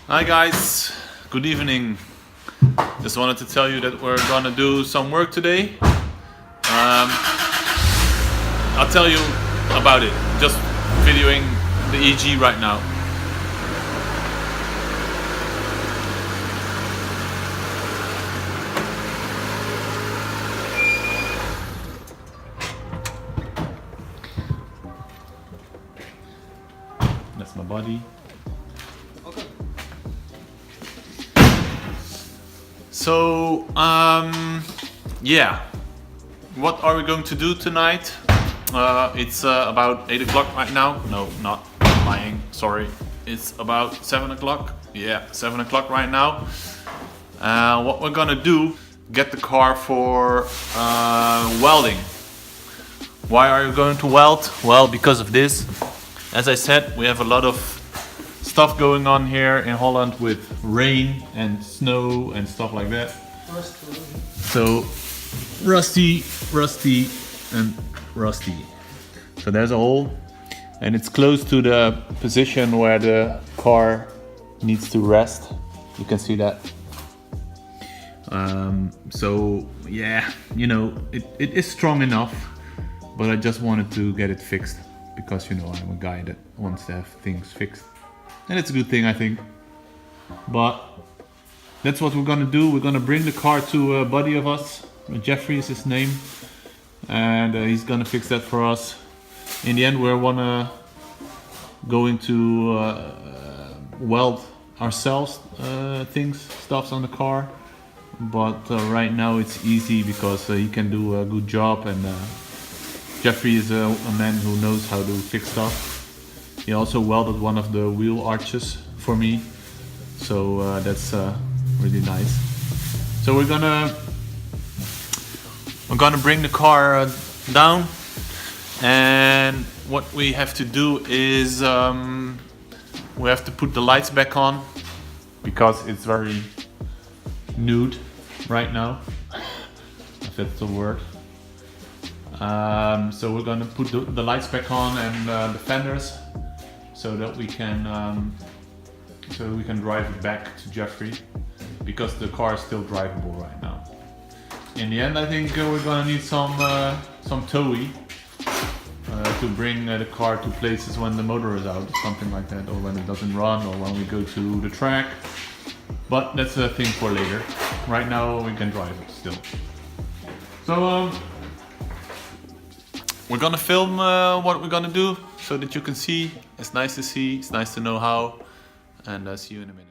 Hi guys, good evening. Just wanted to tell you that we're gonna do some work today. I'll tell you about it. Just videoing the EG right now. That's my body. Okay. So, yeah. What are we going to do tonight? It's about 8 o'clock right now. No, not lying, sorry. It's about 7 o'clock. Yeah, 7 o'clock right now. What we're gonna do, get the car for welding. Why are you going to weld? Well, because of this. As I said, we have a lot of stuff going on here in Holland with rain and snow and stuff like that. So rusty, and rusty. So there's a hole and it's close to the position where the car needs to rest. You can see that. So yeah, you know, it is strong enough, but I just wanted to get it fixed because, you know, I'm a guy that wants to have things fixed. And it's a good thing, I think. But that's what we're gonna do. We're gonna bring the car to a buddy of us. Jeffrey is his name. And he's gonna fix that for us. In the end, we're going to weld ourselves stuffs on the car. But right now it's easy because he can do a good job, and Jeffrey is a man who knows how to fix stuff. He also welded one of the wheel arches for me, so that's really nice. So we're gonna bring the car down, and what we have to do is we have to put the lights back on because it's very nude right now, if that's the word. So we're gonna put the lights back on and the fenders, so that we can drive it back to Jeffrey, because the car is still drivable right now. In the end, I think we're gonna need some towie to bring the car to places when the motor is out, something like that, or when it doesn't run, or when we go to the track. But that's a thing for later. Right now we can drive it still. So we're gonna film what we're gonna do so that you can see. It's nice to see, it's nice to know how, and see you in a minute.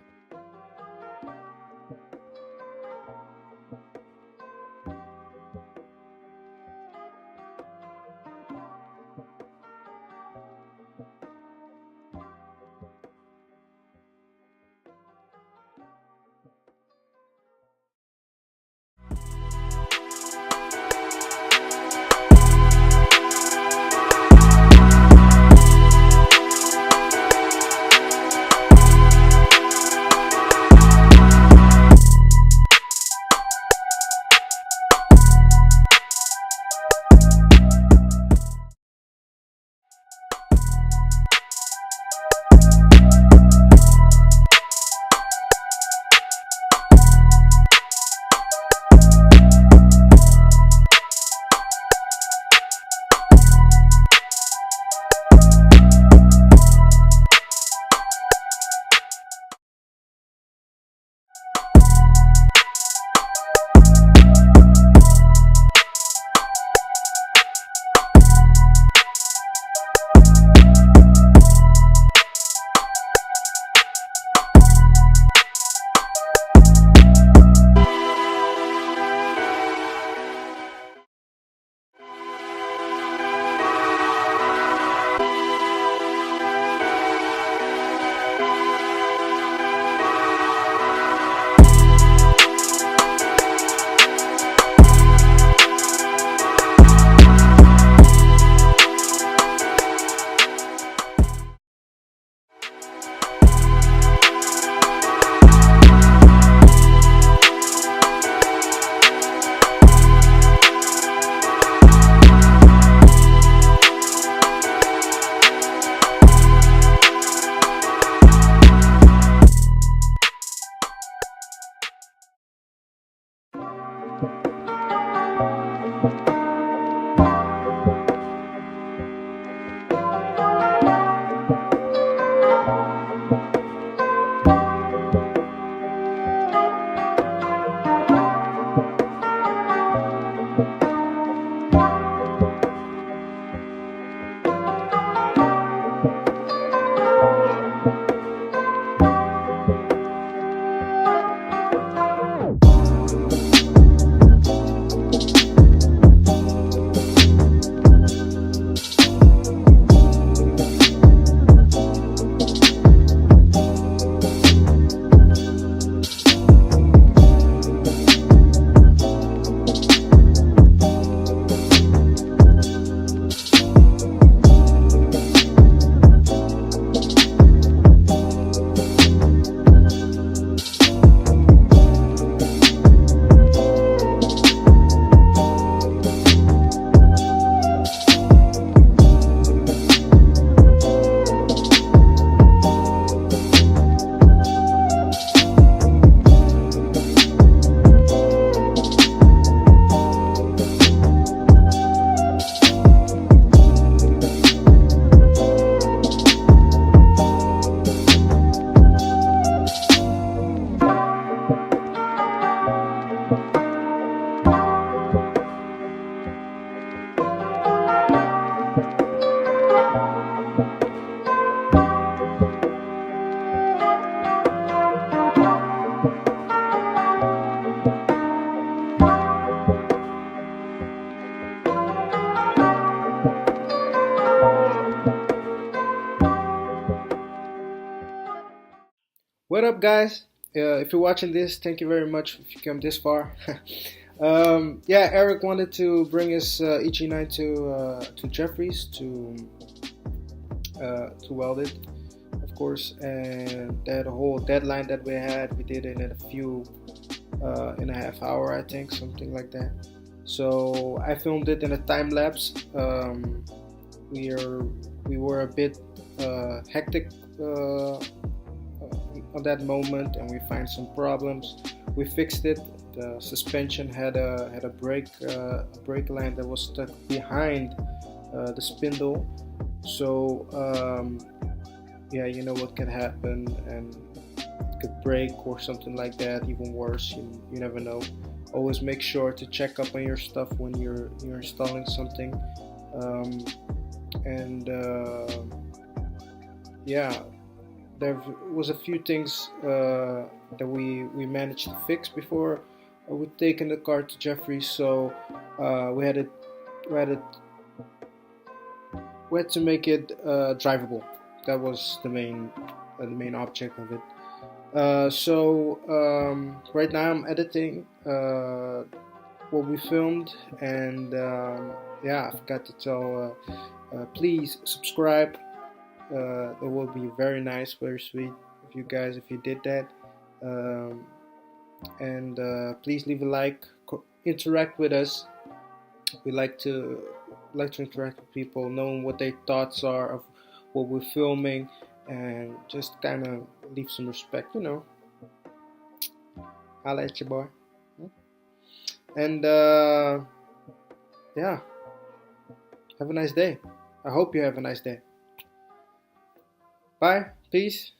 What up, guys? If you're watching this, thank you very much if you come this far. Yeah, Eric wanted to bring his EJ9 to Jeffries to weld it, of course. And that whole deadline that we had, we did it in a few in a half hour, I think, something like that. So I filmed it in a time lapse. We were a bit hectic on that moment, and we find some problems. We fixed it. The suspension had a brake line that was stuck behind the spindle. So yeah, you know what could happen, and it could break or something like that. Even worse, you never know. Always make sure to check up on your stuff when you're installing something. Um, and Yeah, there was a few things that we managed to fix before we taken the car to Jeffrey. So we had it we had it we had to make it drivable. That was the main object of it. Right now I'm editing what we filmed, and yeah, I forgot to tell. Please subscribe. That will be very nice, very sweet of you guys if you did that. Um, and Please leave a like. Interact with us. We like to interact with people, knowing what their thoughts are of what we're filming, and just kind of leave some respect. Holla at your boy. And Yeah, have a nice day. I hope you have a nice day. Bye. Peace.